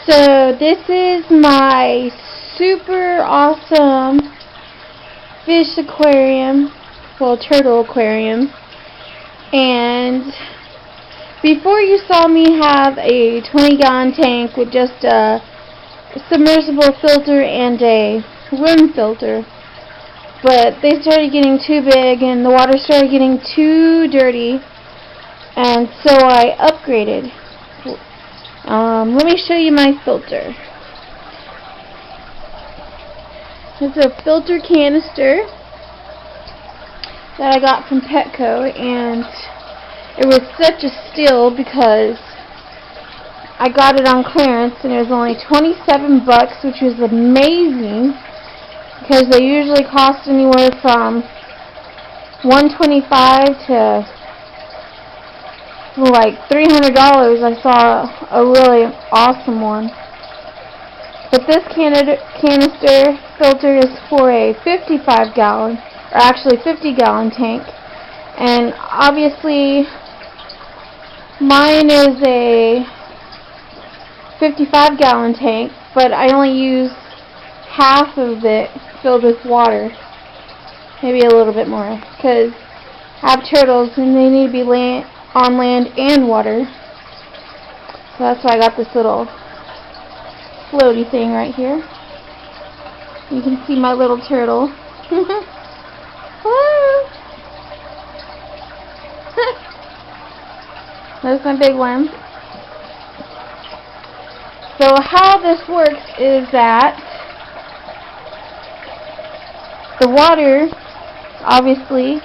So this is my super awesome fish aquarium, well, turtle aquarium. And before you saw me have a 20-gallon tank with just a submersible filter and a room filter. But they started getting too big and the water started getting too dirty, and so I upgraded. Let me show you my filter. It's a filter canister that I got from Petco, and it was such a steal because I got it on clearance and it was only $27, which was amazing because they usually cost anywhere from $125 to like $300. I saw a really awesome one. But this canister filter is for a 55-gallon, or actually 50-gallon tank. And obviously mine is a 55-gallon tank, but I only use half of it filled with water. Maybe a little bit more, because I have turtles and they need to be on land and water. So that's why I got this little floaty thing right here. You can see my little turtle. There's my big one. So how this works is that the water obviously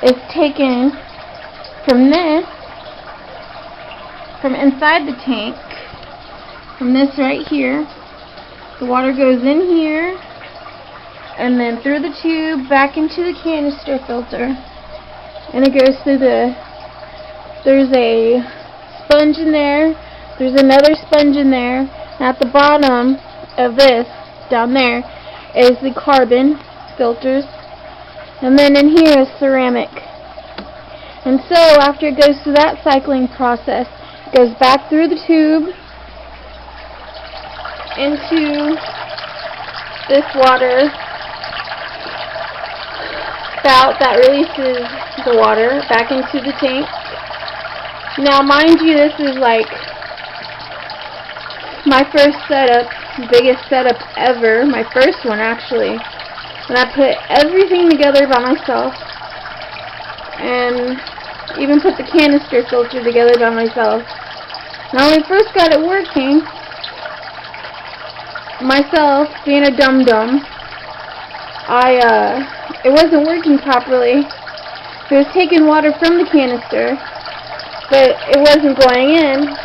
is taken from inside the tank, from this right here. The water goes in here and then through the tube back into the canister filter, and it goes through there's a sponge in there, there's another sponge in there, and at the bottom of this down there is the carbon filters, and then in here is ceramic. And so after it goes through that cycling process, it goes back through the tube into this water spout that releases the water back into the tank. Now mind you, this is like my first setup, biggest setup ever, my first one actually. And I put everything together by myself, and even put the canister filter together by myself. Now when I first got it working, myself being a dum-dum, it wasn't working properly. It was taking water from the canister, but it wasn't going in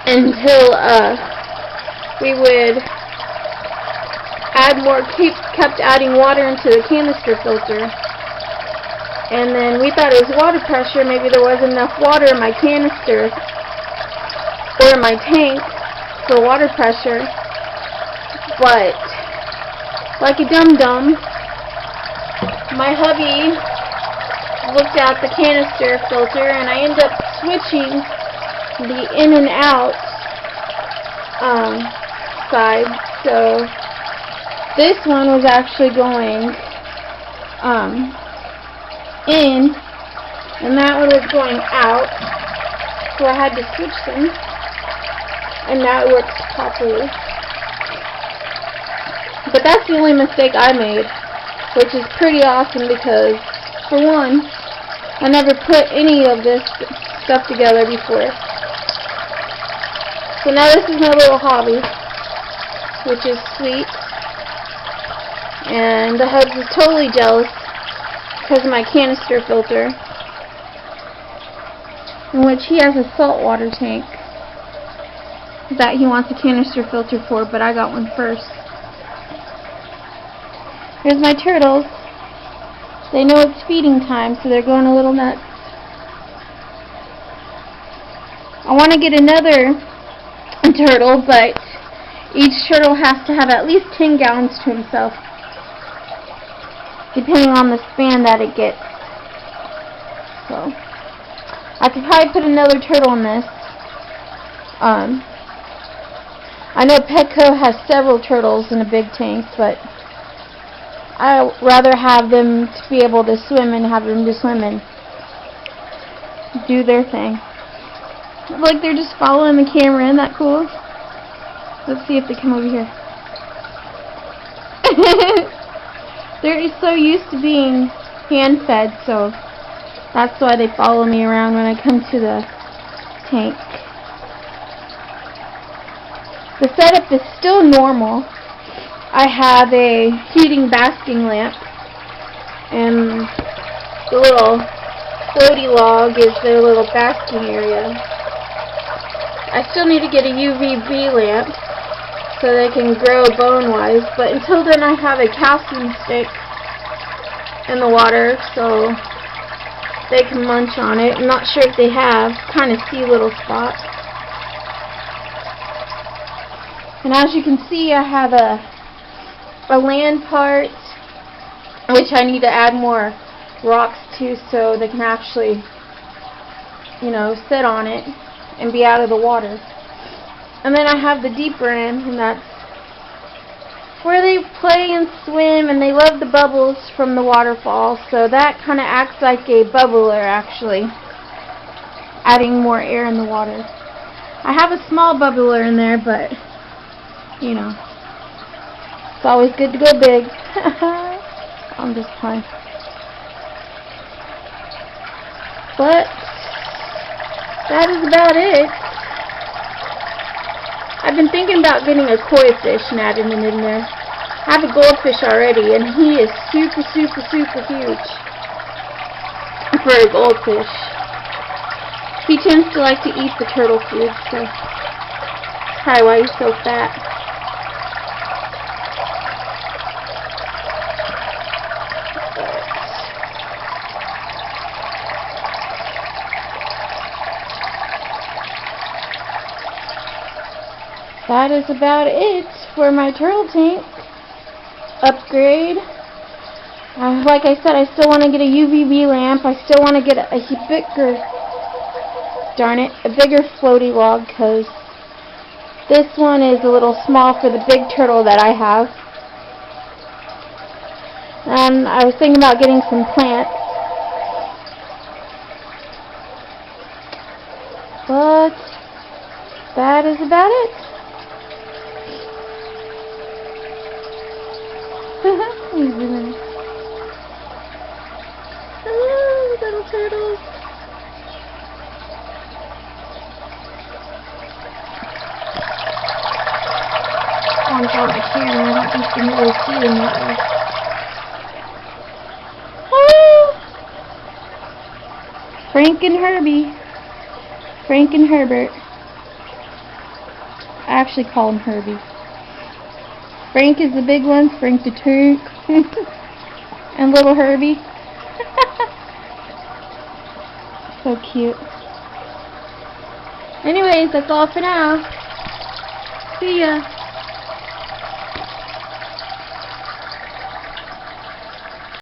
until we would kept adding water into the canister filter. And then we thought it was water pressure. Maybe there wasn't enough water in my canister or in my tank for water pressure. But like a dum-dum, my hubby looked at the canister filter, and I ended up switching the in and out side. So this one was actually going in, and that one was going out, so I had to switch them, and now it works properly. But that's the only mistake I made, which is pretty awesome because, for one, I never put any of this stuff together before. So now this is my little hobby, which is sweet, and the hubs is totally jealous because of my canister filter, in which he has a saltwater tank that he wants a canister filter for, but I got one first. Here's my turtles. They know it's feeding time, so they're going a little nuts. I want to get another turtle, but each turtle has to have at least 10 gallons to himself, depending on the span that it gets. So I could probably put another turtle in this. I know Petco has several turtles in a big tank, but I'd rather have them to be able to swim and have them to swim and do their thing. Like they're just following the camera. Isn't that cool? Let's see if they come over here. They're so used to being hand-fed, so that's why they follow me around when I come to the tank. The setup is still normal. I have a heating basking lamp, and the little floaty log is their little basking area. I still need to get a UVB lamp so they can grow bone-wise, but until then I have a calcium stick in the water so they can munch on it. I'm not sure if they have. Kind of see little spots. And as you can see, I have a land part, which I need to add more rocks to so they can actually, you know, sit on it and be out of the water. And then I have the deeper end, and that's where they play and swim, and they love the bubbles from the waterfall, so that kind of acts like a bubbler, actually, adding more air in the water. I have a small bubbler in there, but you know, it's always good to go big. I'm just playing. But that is about it. I've been thinking about getting a koi fish and adding him in there. I have a goldfish already, and he is super, super, super huge for a goldfish. He tends to like to eat the turtle food, so that's probably why he's so fat. That is about it for my turtle tank upgrade. Like I said, I still want to get a UVB lamp. I still want to get a bigger floaty log, because this one is a little small for the big turtle that I have. And I was thinking about getting some plants. But that is about it. Hello, little turtles. On top of the camera, I don't think you can really see them that way. Hello, Frank and Herbie. Frank and Herbert. I actually call him Herbie. Frank is the big one, Frank the tank, and little Herbie. So cute. Anyways, that's all for now. See ya.